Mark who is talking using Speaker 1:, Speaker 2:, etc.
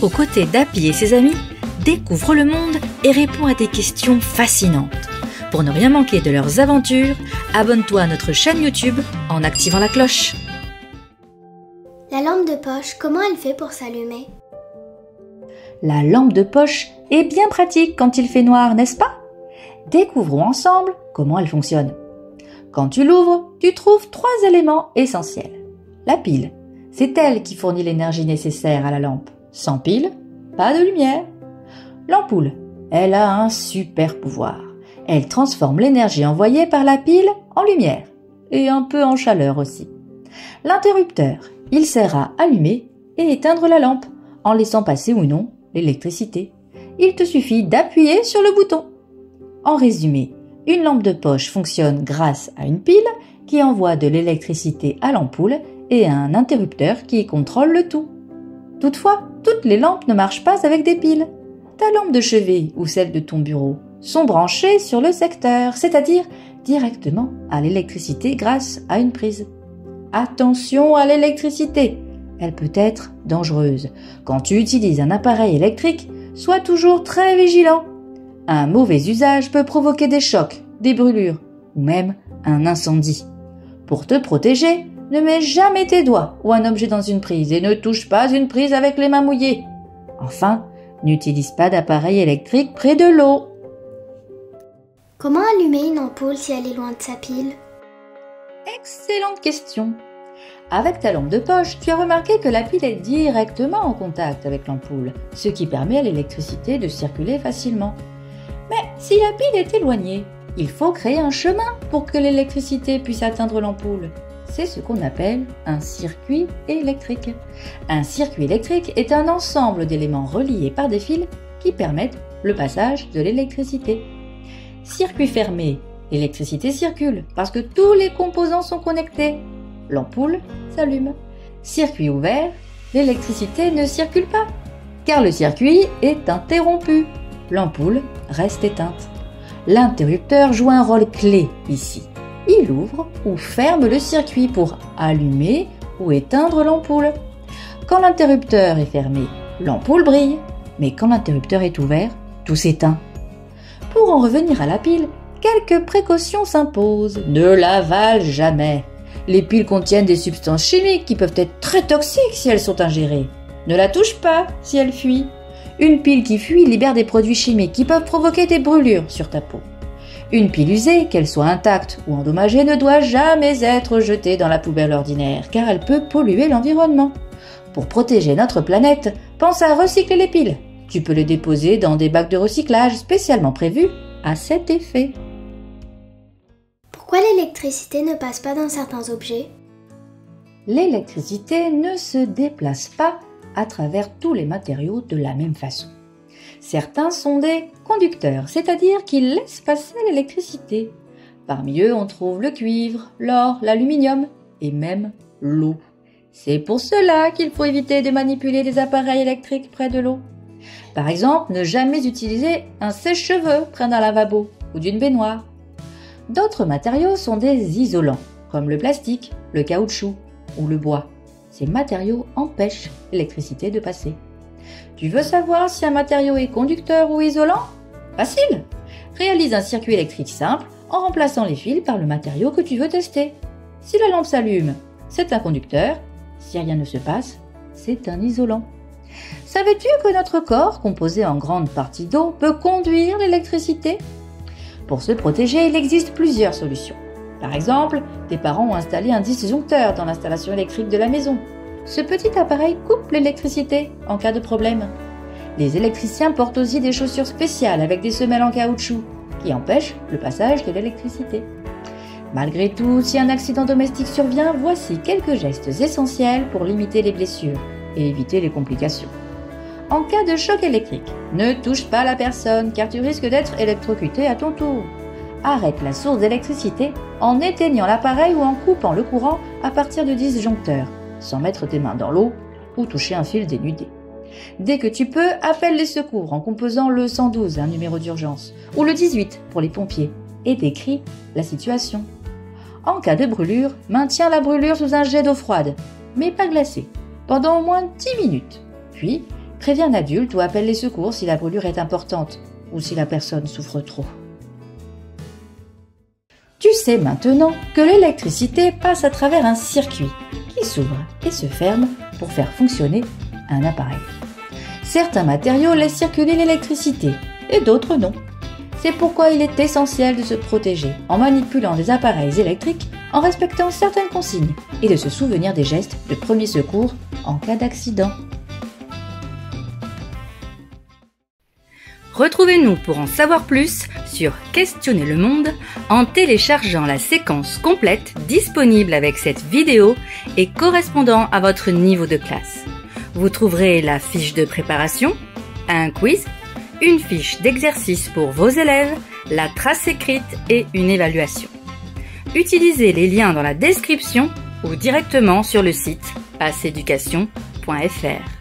Speaker 1: Aux côtés d'Happy et ses amis, découvre le monde et réponds à des questions fascinantes. Pour ne rien manquer de leurs aventures, abonne-toi à notre chaîne YouTube en activant la cloche.
Speaker 2: La lampe de poche, comment elle fait pour s'allumer?
Speaker 1: La lampe de poche est bien pratique quand il fait noir, n'est-ce pas? Découvrons ensemble comment elle fonctionne. Quand tu l'ouvres, tu trouves 3 éléments essentiels. La pile, c'est elle qui fournit l'énergie nécessaire à la lampe. Sans pile, pas de lumière. L'ampoule, elle a un super pouvoir. Elle transforme l'énergie envoyée par la pile en lumière et un peu en chaleur aussi. L'interrupteur, il sert à allumer et éteindre la lampe en laissant passer ou non l'électricité. Il te suffit d'appuyer sur le bouton. En résumé, une lampe de poche fonctionne grâce à une pile qui envoie de l'électricité à l'ampoule et à un interrupteur qui contrôle le tout. Toutefois, toutes les lampes ne marchent pas avec des piles. Ta lampe de chevet ou celle de ton bureau sont branchées sur le secteur, c'est-à-dire directement à l'électricité grâce à une prise. Attention à l'électricité, elle peut être dangereuse. Quand tu utilises un appareil électrique, sois toujours très vigilant. Un mauvais usage peut provoquer des chocs, des brûlures ou même un incendie. Pour te protéger, ne mets jamais tes doigts ou un objet dans une prise et ne touche pas une prise avec les mains mouillées. Enfin, n'utilise pas d'appareil électrique près de l'eau.
Speaker 2: Comment allumer une ampoule si elle est loin de sa pile?
Speaker 1: Excellente question. Avec ta lampe de poche, tu as remarqué que la pile est directement en contact avec l'ampoule, ce qui permet à l'électricité de circuler facilement. Mais si la pile est éloignée, il faut créer un chemin pour que l'électricité puisse atteindre l'ampoule. C'est ce qu'on appelle un circuit électrique. Un circuit électrique est un ensemble d'éléments reliés par des fils qui permettent le passage de l'électricité. Circuit fermé, l'électricité circule parce que tous les composants sont connectés. L'ampoule s'allume. Circuit ouvert, l'électricité ne circule pas car le circuit est interrompu. L'ampoule reste éteinte. L'interrupteur joue un rôle clé ici. Il ouvre ou ferme le circuit pour allumer ou éteindre l'ampoule. Quand l'interrupteur est fermé, l'ampoule brille, mais quand l'interrupteur est ouvert, tout s'éteint. Pour en revenir à la pile, quelques précautions s'imposent. Ne l'avale jamais. Les piles contiennent des substances chimiques qui peuvent être très toxiques si elles sont ingérées. Ne la touche pas si elle fuit. Une pile qui fuit libère des produits chimiques qui peuvent provoquer des brûlures sur ta peau. Une pile usée, qu'elle soit intacte ou endommagée, ne doit jamais être jetée dans la poubelle ordinaire, car elle peut polluer l'environnement. Pour protéger notre planète, pense à recycler les piles. Tu peux les déposer dans des bacs de recyclage spécialement prévus à cet effet.
Speaker 2: Pourquoi l'électricité ne passe pas dans certains objets?
Speaker 1: L'électricité ne se déplace pas à travers tous les matériaux de la même façon. Certains sont des conducteurs, c'est-à-dire qu'ils laissent passer l'électricité. Parmi eux, on trouve le cuivre, l'or, l'aluminium et même l'eau. C'est pour cela qu'il faut éviter de manipuler des appareils électriques près de l'eau. Par exemple, ne jamais utiliser un sèche-cheveux près d'un lavabo ou d'une baignoire. D'autres matériaux sont des isolants, comme le plastique, le caoutchouc ou le bois. Ces matériaux empêchent l'électricité de passer. Tu veux savoir si un matériau est conducteur ou isolant? Facile! Réalise un circuit électrique simple en remplaçant les fils par le matériau que tu veux tester. Si la lampe s'allume, c'est un conducteur. Si rien ne se passe, c'est un isolant. Savais-tu que notre corps, composé en grande partie d'eau, peut conduire l'électricité? Pour se protéger, il existe plusieurs solutions. Par exemple, tes parents ont installé un disjoncteur dans l'installation électrique de la maison. Ce petit appareil coupe l'électricité en cas de problème. Les électriciens portent aussi des chaussures spéciales avec des semelles en caoutchouc qui empêchent le passage de l'électricité. Malgré tout, si un accident domestique survient, voici quelques gestes essentiels pour limiter les blessures et éviter les complications. En cas de choc électrique, ne touche pas la personne car tu risques d'être électrocuté à ton tour. Arrête la source d'électricité en éteignant l'appareil ou en coupant le courant à partir du disjoncteur, sans mettre tes mains dans l'eau ou toucher un fil dénudé. Dès que tu peux, appelle les secours en composant le 112, un numéro d'urgence, ou le 18 pour les pompiers, et décris la situation. En cas de brûlure, maintiens la brûlure sous un jet d'eau froide, mais pas glacée, pendant au moins 10 minutes. Puis, préviens l'adulte ou appelle les secours si la brûlure est importante ou si la personne souffre trop. Tu sais maintenant que l'électricité passe à travers un circuit qui s'ouvre et se ferme pour faire fonctionner un appareil. Certains matériaux laissent circuler l'électricité et d'autres non. C'est pourquoi il est essentiel de se protéger en manipulant des appareils électriques en respectant certaines consignes et de se souvenir des gestes de premier secours en cas d'accident.
Speaker 3: Retrouvez-nous pour en savoir plus sur Questionner le monde en téléchargeant la séquence complète disponible avec cette vidéo et correspondant à votre niveau de classe. Vous trouverez la fiche de préparation, un quiz, une fiche d'exercice pour vos élèves, la trace écrite et une évaluation. Utilisez les liens dans la description ou directement sur le site passeeducation.fr.